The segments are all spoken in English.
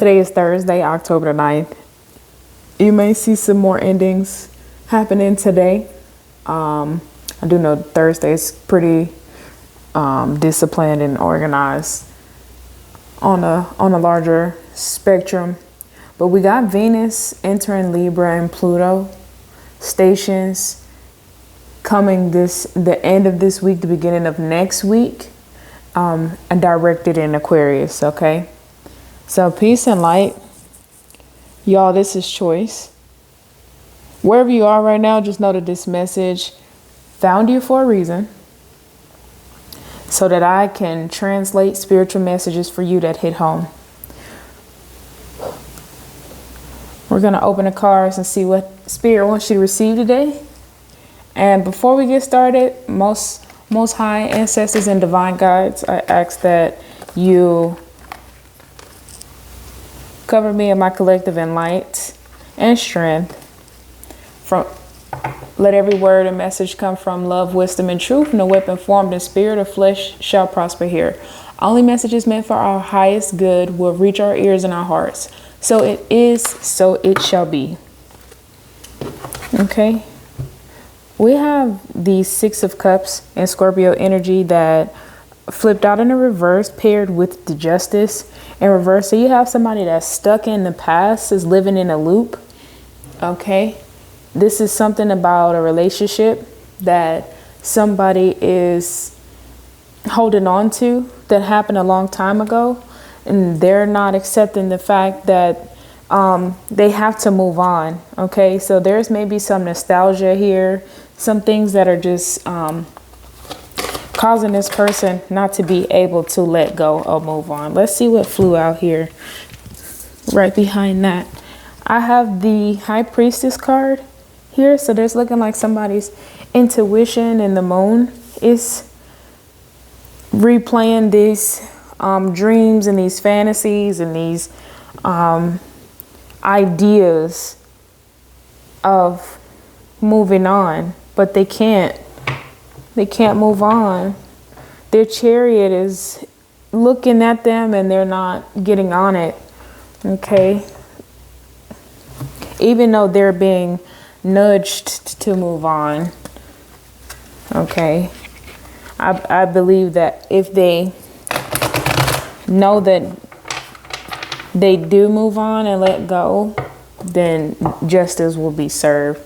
Today is Thursday, October the 9th. You may see some more endings happening today. I do know Thursday is pretty disciplined and organized on a larger spectrum. But we got Venus entering Libra and Pluto stations coming the end of this week, the beginning of next week, and directed in Aquarius, okay? So peace and light. Y'all, this is choice. Wherever you are right now, just know that this message found you for a reason, so that I can translate spiritual messages for you that hit home. We're going to open the cards and see what Spirit wants you to receive today. And before we get started, most high ancestors and divine guides, I ask that you cover me in my collective in light and strength. Let every word and message come from love, wisdom, and truth. No weapon formed in spirit or flesh shall prosper here. Only messages meant for our highest good will reach our ears and our hearts. So it is, so it shall be. Okay. We have the Six of Cups and Scorpio energy that flipped out in the reverse, paired with the Justice in reverse. So you have somebody that's stuck in the past, is living in a loop. Okay. This is something about a relationship that somebody is holding on to that happened a long time ago, and they're not accepting the fact that they have to move on. Okay, so there's maybe some nostalgia here, some things that are just causing this person not to be able to let go or move on. Let's see what flew out here right behind that. I have the High Priestess card here. So there's looking like somebody's intuition and the moon is replaying these dreams and these fantasies and these ideas of moving on, but they can't move on. Their chariot is looking at them and they're not getting on it. Okay, even though they're being nudged to move on. Okay, I believe that if they know that they do move on and let go, then justice will be served.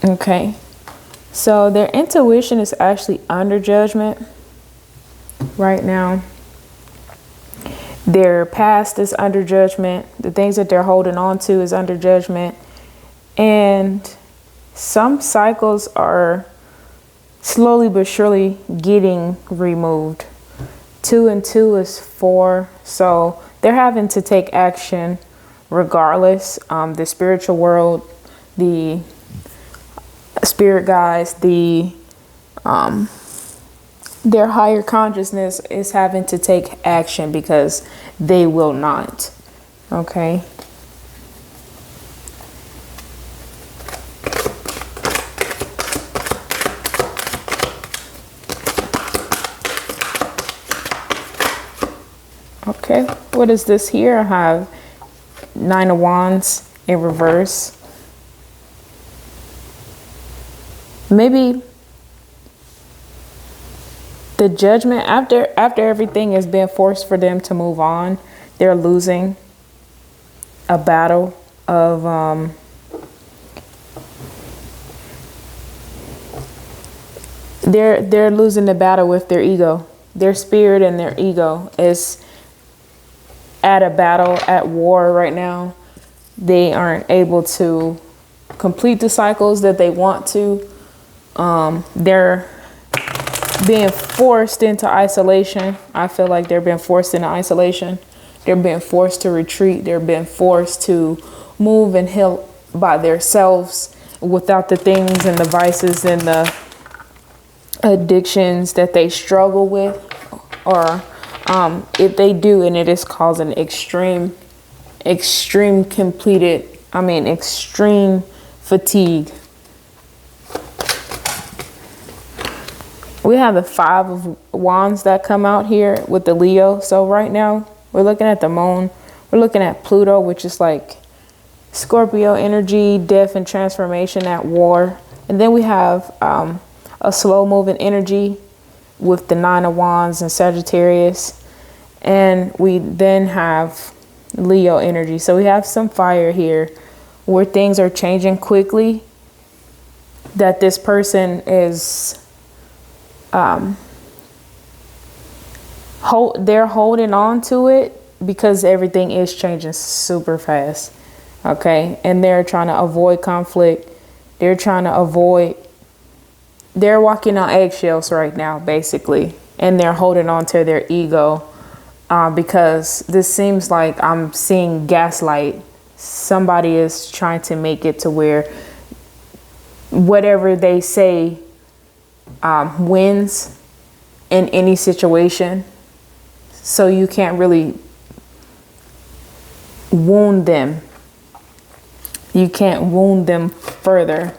Okay, so their intuition is actually under judgment right now. Their past is under judgment. The things that they're holding on to is under judgment. And some cycles are slowly but surely getting removed. 2 and 2 is 4. So they're having to take action regardless. The spiritual world, the spirit guides, their higher consciousness is having to take action because they will not. Okay. Okay, what is this here? I have 9 of Wands in reverse. Maybe the judgment after everything has been forced for them to move on, they're losing a battle of they're losing the battle with their ego. Their spirit and their ego is at a battle, at war right now. They aren't able to complete the cycles that they want to. They're being forced into isolation. I feel like they're being forced into isolation. They're being forced to retreat. They're being forced to move and heal by themselves without the things and the vices and the addictions that they struggle with, or if they do, and it is causing extreme fatigue. We have the 5 of Wands that come out here with the Leo. So right now we're looking at the moon We're looking at Pluto, which is like Scorpio energy, death and transformation at war. And then we have a slow moving energy with the 9 of Wands and Sagittarius. And we then have Leo energy. So we have some fire here where things are changing quickly, that this person is they're holding on to it because everything is changing super fast. Okay, and they're trying to avoid conflict. They're walking on eggshells right now, basically, and they're holding on to their ego because this seems like I'm seeing gaslight. Somebody is trying to make it to where whatever they say wins in any situation. So you can't really wound them. You can't wound them further.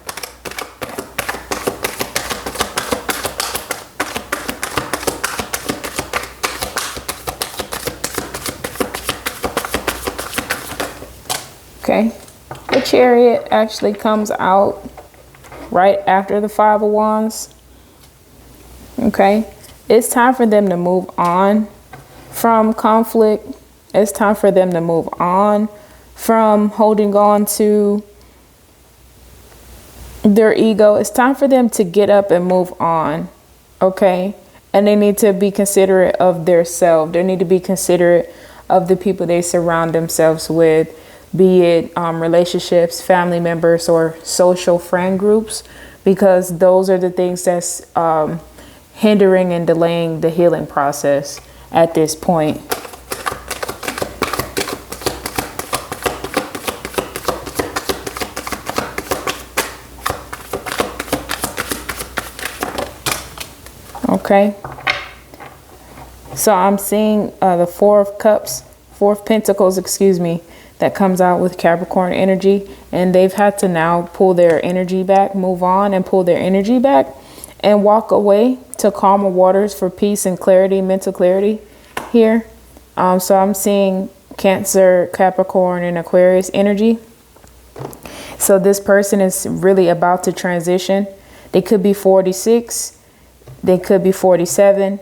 Okay, the Chariot actually comes out right after the 5 of Wands. Okay, it's time for them to move on from conflict. It's time for them to move on from holding on to their ego. It's time for them to get up and move on. Okay, and they need to be considerate of their self. They need to be considerate of the people they surround themselves with, be it relationships, family members, or social friend groups, because those are the things that's hindering and delaying the healing process at this point. Okay, so I'm seeing the 4 of Cups, 4 of Pentacles, excuse me, that comes out with Capricorn energy, and they've had to now pull their energy back, move on and pull their energy back and walk away to calmer waters for peace and clarity, mental clarity here. So I'm seeing Cancer, Capricorn, and Aquarius energy. So this person is really about to transition. They could be 46. They could be 47.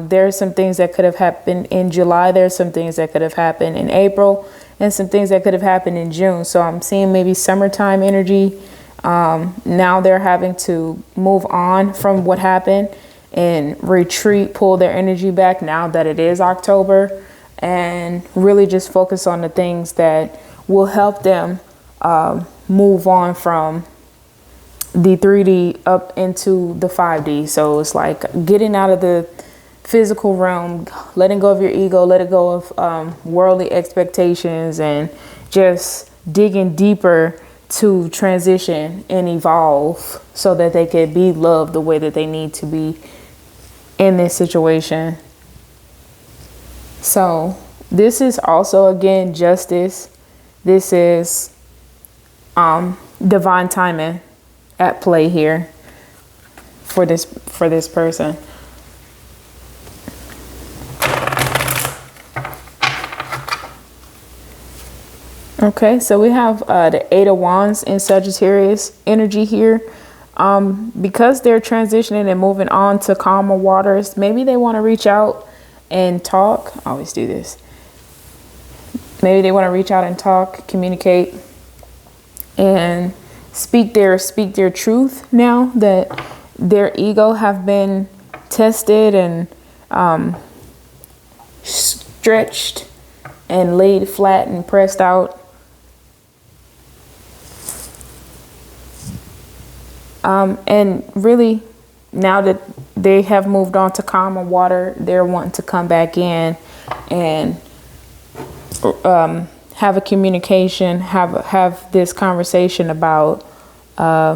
There are some things that could have happened in July. There's some things that could have happened in April, and some things that could have happened in June. So I'm seeing maybe summertime energy. Now they're having to move on from what happened and retreat, pull their energy back now that it is October, and really just focus on the things that will help them move on from the 3D up into the 5D. So it's like getting out of the physical realm, letting go of your ego, letting go of worldly expectations, and just digging deeper to transition and evolve so that they can be loved the way that they need to be in this situation. So this is also, again, justice. This is divine timing at play here for this person. Okay, so we have the 8 of Wands in Sagittarius energy here. Because they're transitioning and moving on to calmer waters, maybe they want to reach out and talk. I always do this. Maybe they want to reach out and talk, communicate, and speak their truth now that their ego have been tested and stretched and laid flat and pressed out. And really, now that they have moved on to calmer water, they're wanting to come back in and have a communication, have this conversation about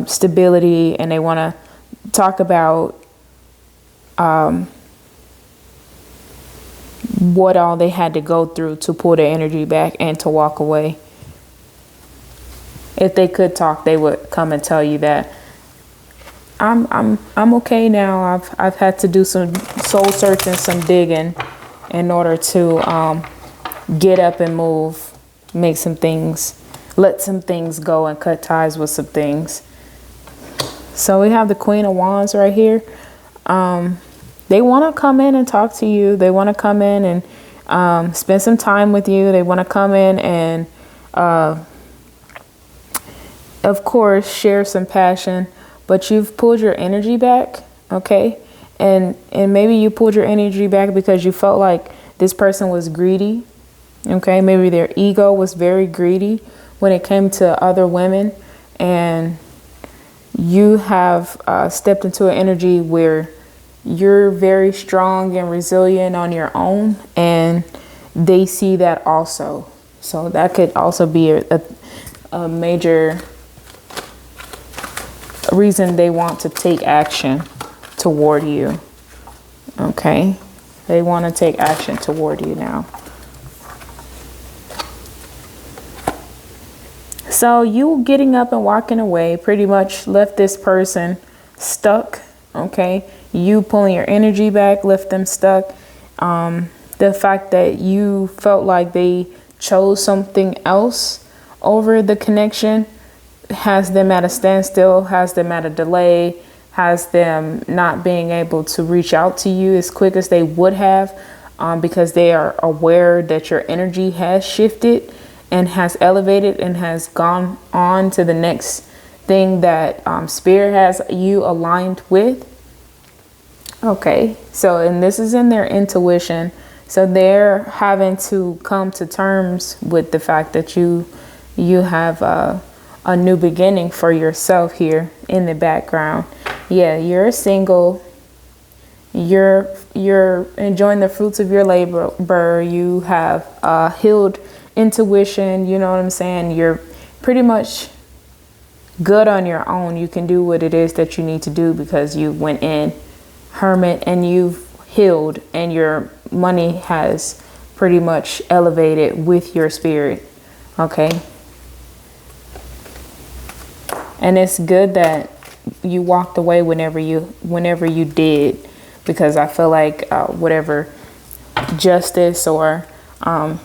stability, and they want to talk about what all they had to go through to pull their energy back and to walk away. If they could talk, they would come and tell you that I'm okay now. I've had to do some soul searching, some digging in order to get up and move, make some things, let some things go and cut ties with some things. So we have the Queen of Wands right here. They want to come in and talk to you. They want to come in and spend some time with you. They want to come in and, of course, share some passion. But you've pulled your energy back, okay? And maybe you pulled your energy back because you felt like this person was greedy, okay? Maybe their ego was very greedy when it came to other women. And you have stepped into an energy where you're very strong and resilient on your own, and they see that also. So that could also be a major reason they want to take action toward you. Okay, they want to take action toward you now. So you getting up and walking away pretty much left this person stuck. Okay, you pulling your energy back left them stuck. The fact that you felt like they chose something else over the connection has them at a standstill, has them at a delay, has them not being able to reach out to you as quick as they would have, because they are aware that your energy has shifted and has elevated and has gone on to the next thing that Spirit has you aligned with. Okay, so, and this is in their intuition. So they're having to come to terms with the fact that you have a new beginning for yourself here in the background. Yeah, you're single. You're enjoying the fruits of your labor. You have healed intuition. You know what I'm saying? You're pretty much good on your own. You can do what it is that you need to do because you went in hermit and you've healed, and your money has pretty much elevated with your spirit. Okay. And it's good that you walked away whenever you did, because I feel like whatever justice or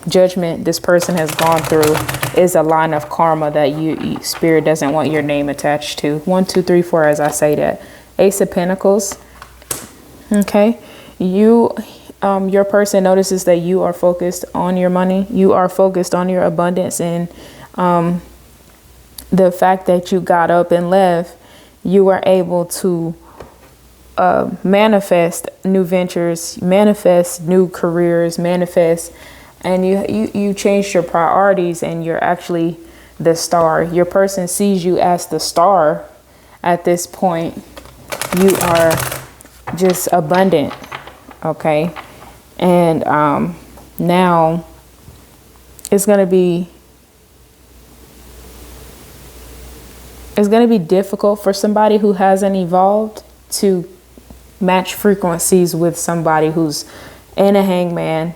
judgment this person has gone through is a line of karma that you Spirit doesn't want your name attached to. 1, 2, 3, 4, as I say that. Ace of Pentacles. Okay, your person notices that you are focused on your money. You are focused on your abundance, and the fact that you got up and left, you were able to manifest new ventures, manifest new careers, manifest, and you changed your priorities, and you're actually the star. Your person sees you as the star at this point. You are just abundant. Okay, and now it's gonna be difficult for somebody who hasn't evolved to match frequencies with somebody who's in a hangman,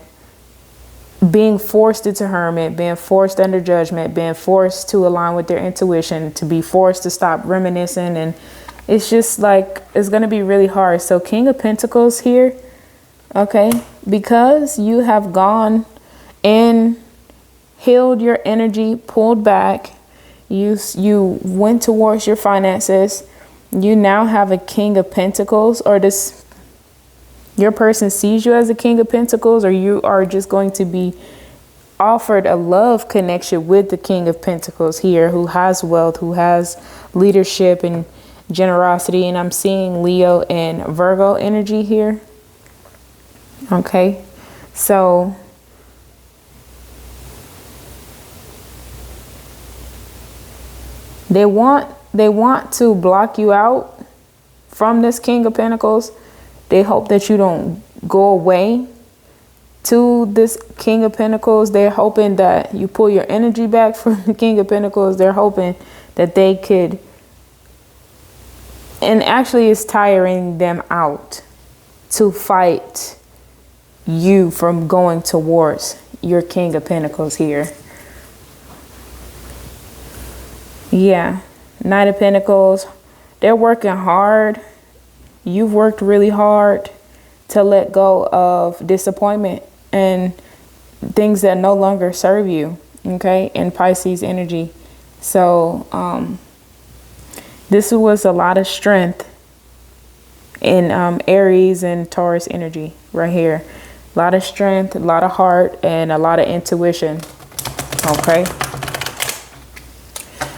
being forced into hermit, being forced under judgment, being forced to align with their intuition, to be forced to stop reminiscing. And it's just like, it's going to be really hard. So King of Pentacles here. Okay. Because you have gone and healed your energy, pulled back. You went towards your finances. You now have a King of Pentacles, or your person sees you as a King of Pentacles, or you are just going to be offered a love connection with the King of Pentacles here, who has wealth, who has leadership and generosity. And I'm seeing Leo and Virgo energy here. Okay, so they want to block you out from this King of Pentacles. They hope that you don't go away to this King of Pentacles. They're hoping that you pull your energy back from the King of Pentacles. They're hoping that they could, and actually it's tiring them out to fight you from going towards your King of Pentacles here. Yeah, Knight of Pentacles, they're working hard. You've worked really hard to let go of disappointment and things that no longer serve you. Okay, in Pisces energy. So this was a lot of strength in Aries and Taurus energy right here. A lot of strength, a lot of heart, and a lot of intuition. Okay.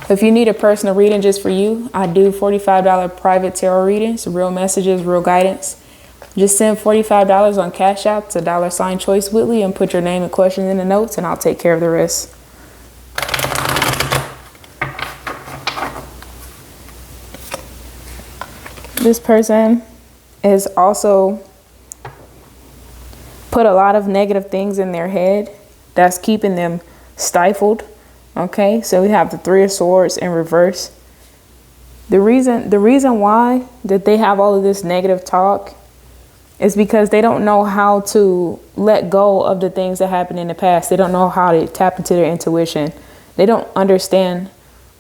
If you need a personal reading just for you, I do $45 private tarot readings, real messages, real guidance. Just send $45 on Cash App to $Choice Whitley and put your name and question in the notes, and I'll take care of the rest. This person is also put a lot of negative things in their head that's keeping them stifled. Okay, so we have the Three of Swords in reverse. The reason why that they have all of this negative talk is because they don't know how to let go of the things that happened in the past. They don't know how to tap into their intuition. They don't understand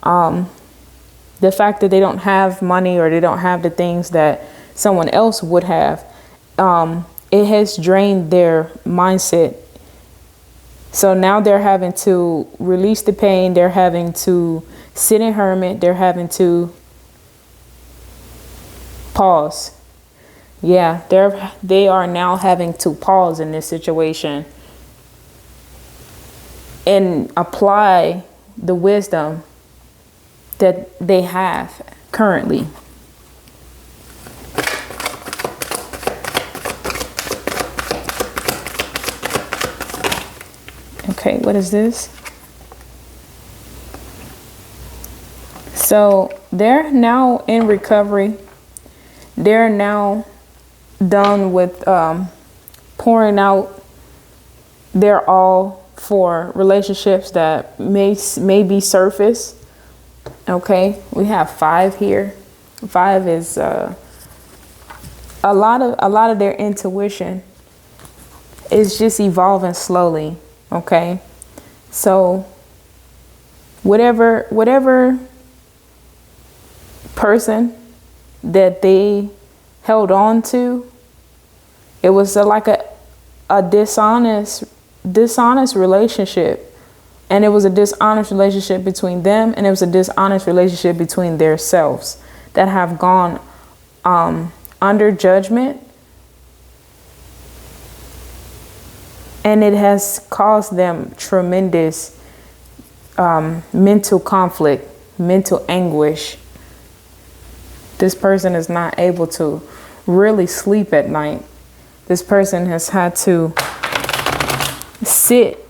the fact that they don't have money, or they don't have the things that someone else would have. It has drained their mindset. So now they're having to release the pain. They're having to sit in hermit. They're having to pause. Yeah, they are now having to pause in this situation and apply the wisdom that they have currently. Okay, what is this? So they're now in recovery. They're now done with pouring out their all for relationships that may be surface. Okay, we have 5 here. 5 is a lot of their intuition is just evolving slowly. Okay, so whatever person that they held on to, it was like a dishonest relationship, and it was a dishonest relationship between them, and it was a dishonest relationship between their selves that have gone under judgment. And it has caused them tremendous mental conflict, mental anguish. This person is not able to really sleep at night. This person has had to sit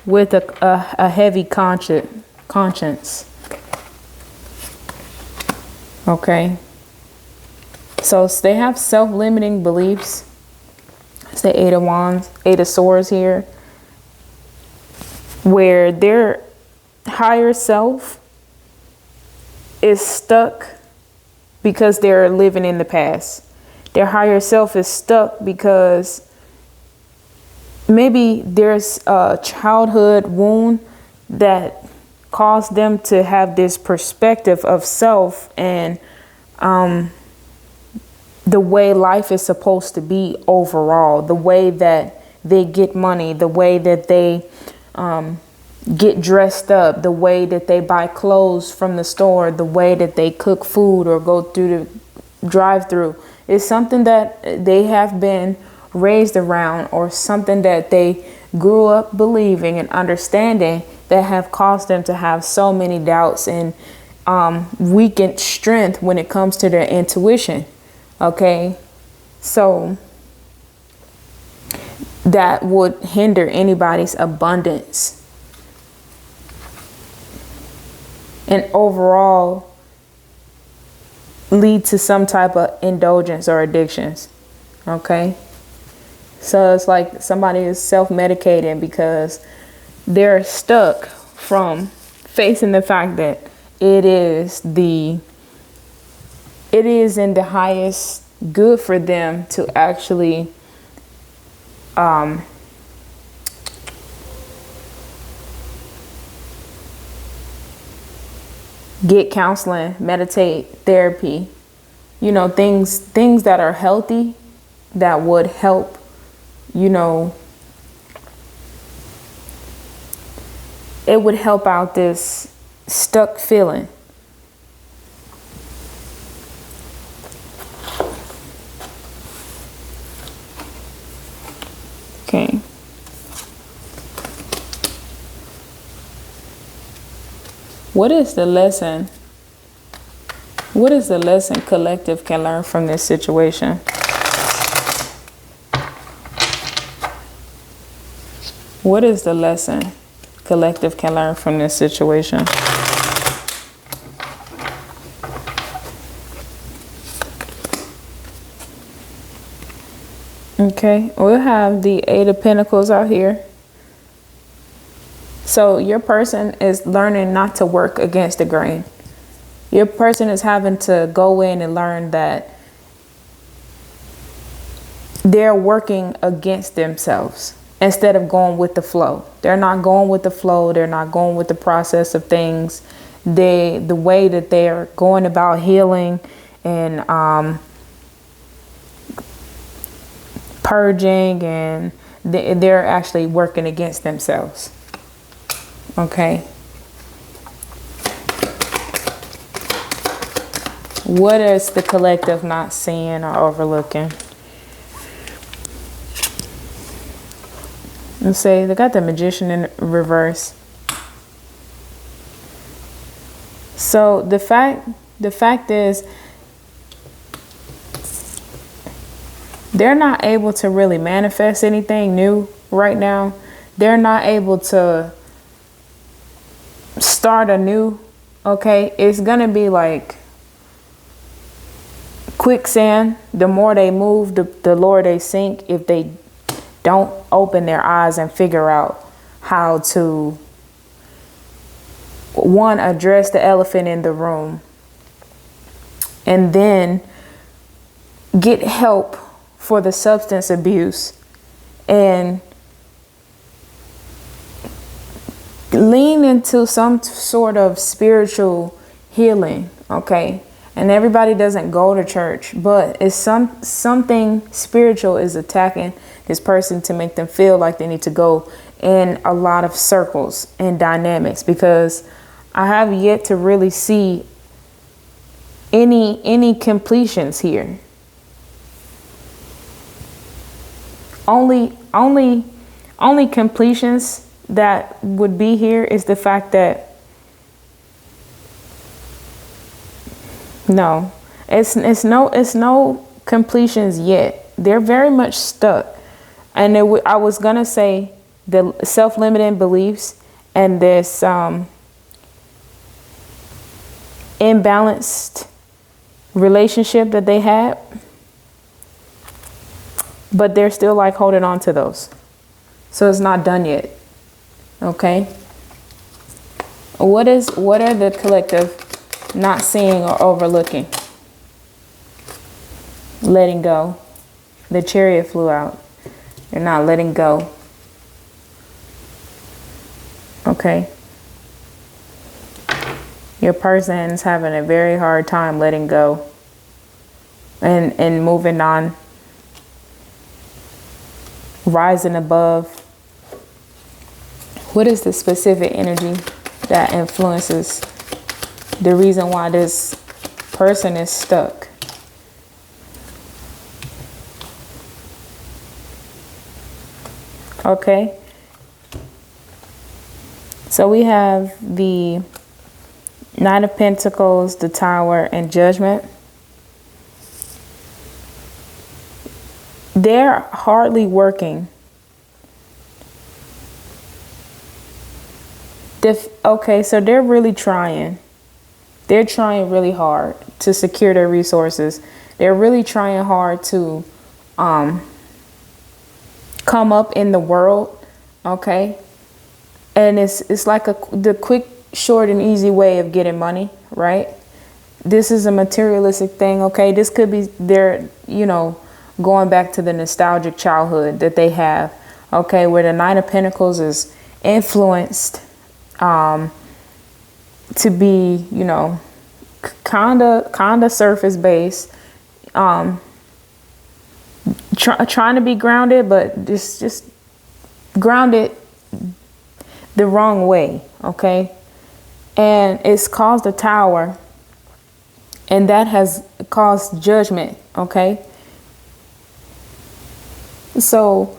with a heavy conscience. Okay. So they have self-limiting beliefs. It's the 8 of Wands, 8 of Swords here, where their higher self is stuck because they're living in the past. Their higher self is stuck because maybe there's a childhood wound that caused them to have this perspective of self and the way life is supposed to be overall, the way that they get money, the way that they get dressed up, the way that they buy clothes from the store, the way that they cook food or go through the drive-through. It's something that they have been raised around, or something that they grew up believing and understanding, that have caused them to have so many doubts and weakened strength when it comes to their intuition. Okay, so that would hinder anybody's abundance and overall lead to some type of indulgence or addictions. Okay, so it's like somebody is self-medicating because they're stuck from facing the fact that it is in the highest good for them to actually get counseling, meditate, therapy, you know, things that are healthy, that would help, you know, it would help out this stuck feeling. Okay. What is the lesson? What is the lesson collective can learn from this situation? What is the lesson collective can learn from this situation? Okay, we'll have the Eight of Pentacles out here. So your person is learning not to work against the grain. Your person is having to go in and learn that they're working against themselves instead of going with the flow. They're not going with the flow. They're not going with the process of things. The way that they're going about healing and purging, and they're actually working against themselves. Okay. What is the collective not seeing or overlooking? Let's say they got the Magician in reverse. So the fact is they're not able to really manifest anything new right now. They're not able to start anew. Okay, it's gonna be like quicksand. The more they move, the lower they sink if they don't open their eyes and figure out how to, one, address the elephant in the room, and then get help for the substance abuse and lean into some sort of spiritual healing. Okay. And everybody doesn't go to church, but it's something spiritual is attacking this person to make them feel like they need to go in a lot of circles and dynamics, because I have yet to really see any completions here. Only completions that would be here is the fact that no, it's no completions yet. They're very much stuck. And I was gonna say the self-limiting beliefs and this imbalanced relationship that they had, but they're still like holding on to those. So it's not done yet. Okay. What are the collective not seeing or overlooking? Letting go. The Chariot flew out. You're not letting go. Okay. Your person's having a very hard time letting go and moving on, rising above. What is the specific energy that influences the reason why this person is stuck? Okay. So we have the Nine of Pentacles, the Tower, and Judgment. They're hardly working. Okay, so they're really trying. They're trying really hard to secure their resources. They're really trying hard to come up in the world. Okay. And it's like the quick, short, and easy way of getting money, right? This is a materialistic thing. Okay. This could be their, going back to the nostalgic childhood that they have. Okay. Where the Nine of Pentacles is influenced to be, kind of surface based, trying to be grounded, but just grounded the wrong way, okay? And it's caused a tower, and that has caused judgment, okay? So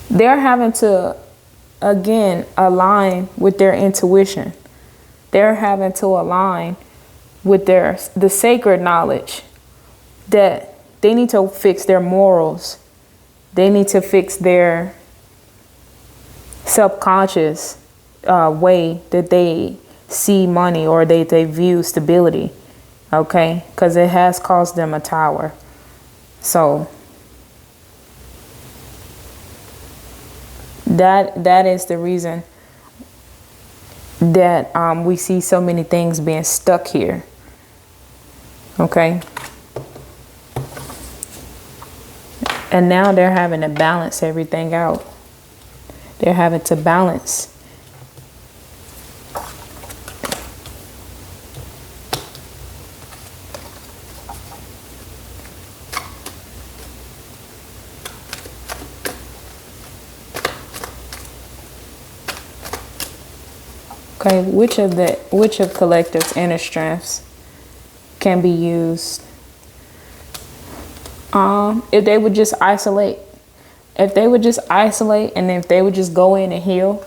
they're having to, again, align with their intuition. They're having to align with the sacred knowledge that they need to fix their morals. They need to fix their subconscious way that they see money, or they view stability, okay? Because it has caused them a tower. So that is the reason that we see so many things being stuck here, okay? And now they're having to balance everything out. They're having to balance. Okay, which of collective's inner strengths can be used? If they would just isolate. If they would just isolate, and if they would just go in and heal,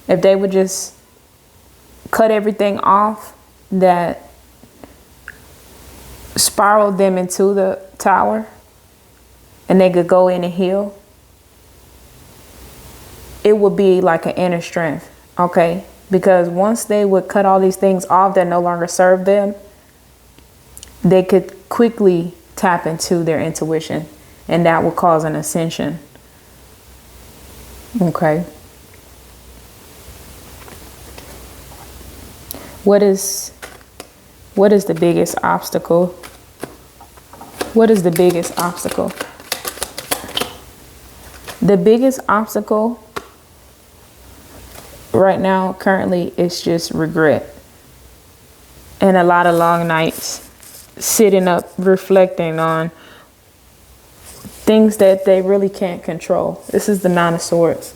if they would just cut everything off that spiraled them into the tower, and they could go in and heal, it would be like an inner strength, okay? Because once they would cut all these things off that no longer serve them, they could quickly tap into their intuition, and that will cause an ascension. Okay. What is the biggest obstacle? What is the biggest obstacle? The biggest obstacle right now, currently, is just regret. And a lot of long nights sitting up, reflecting on things that they really can't control. This is the Nine of Swords.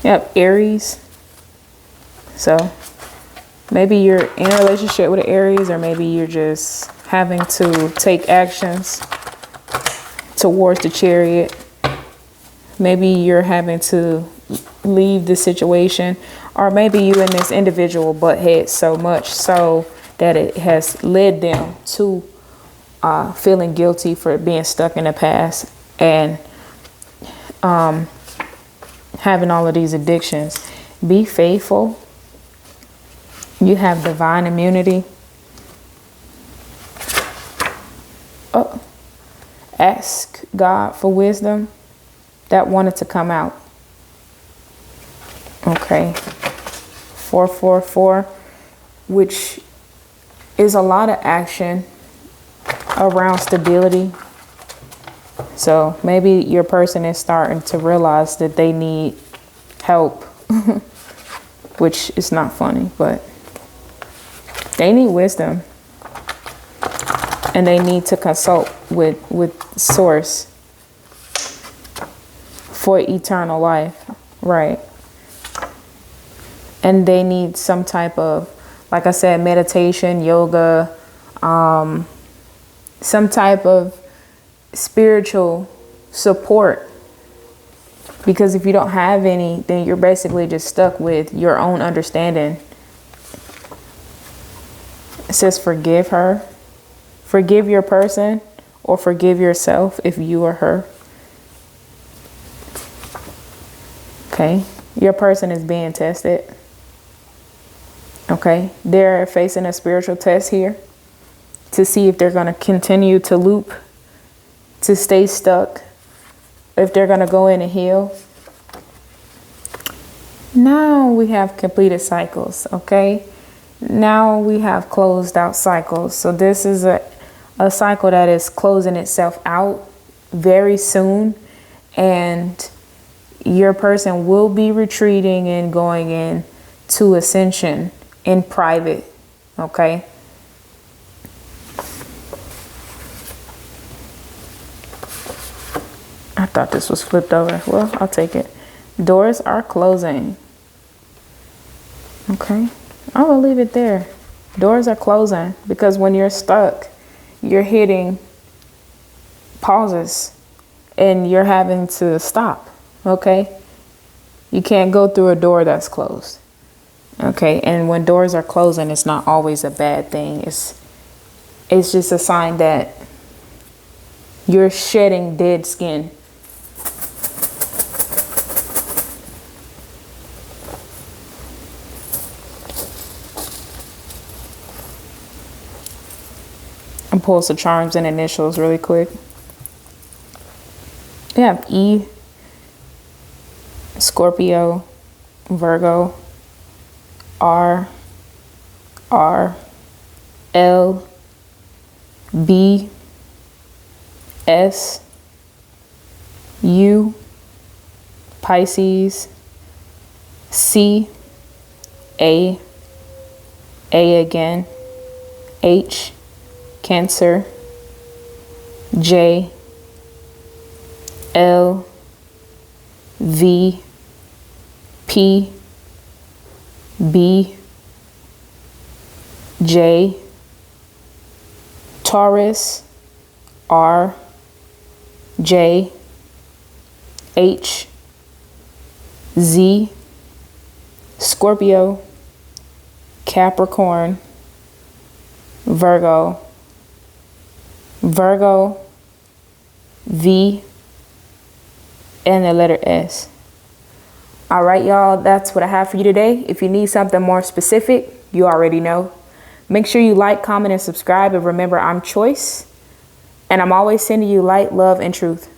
Yep, Aries. So maybe you're in a relationship with an Aries, or maybe you're just having to take actions towards the Chariot. Maybe you're having to leave the situation, or maybe you and this individual butt heads so much so that it has led them to feeling guilty for being stuck in the past and having all of these addictions. Be faithful. You have divine immunity. Oh, ask God for wisdom. That wanted to come out. Okay. 444, which is a lot of action around stability. So maybe your person is starting to realize that they need help, which is not funny, but they need wisdom, and they need to consult with Source for eternal life, right? And they need some type of, like I said, meditation, yoga, some type of spiritual support, because if you don't have any, then you're basically just stuck with your own understanding. It says forgive her, forgive your person, or forgive yourself if you are her. Okay, your person is being tested. Okay, they're facing a spiritual test here to see if they're going to continue to loop, to stay stuck, if they're going to go in and heal. Now we have completed cycles, okay? Now we have closed out cycles. So this is a cycle that is closing itself out very soon, and your person will be retreating and going in to ascension in private, okay? I thought this was flipped over. Well, I'll take it. Doors are closing. Okay, I will leave it there. Doors are closing because when you're stuck, you're hitting pauses and you're having to stop. Okay, you can't go through a door that's closed. Okay, and when doors are closing, it's not always a bad thing. It's just a sign that you're shedding dead skin. And pull some charms and initials really quick. We have E, Scorpio, Virgo, R, L, B, S, U, Pisces, C, A again, H, Cancer, J, L, V, P, B, J, Taurus, R, J, H, Z, Scorpio, Capricorn, Virgo, V, and the letter S. All right, y'all, that's what I have for you today. If you need something more specific, you already know. Make sure you like, comment, and subscribe. And remember, I'm Choice, and I'm always sending you light, love, and truth.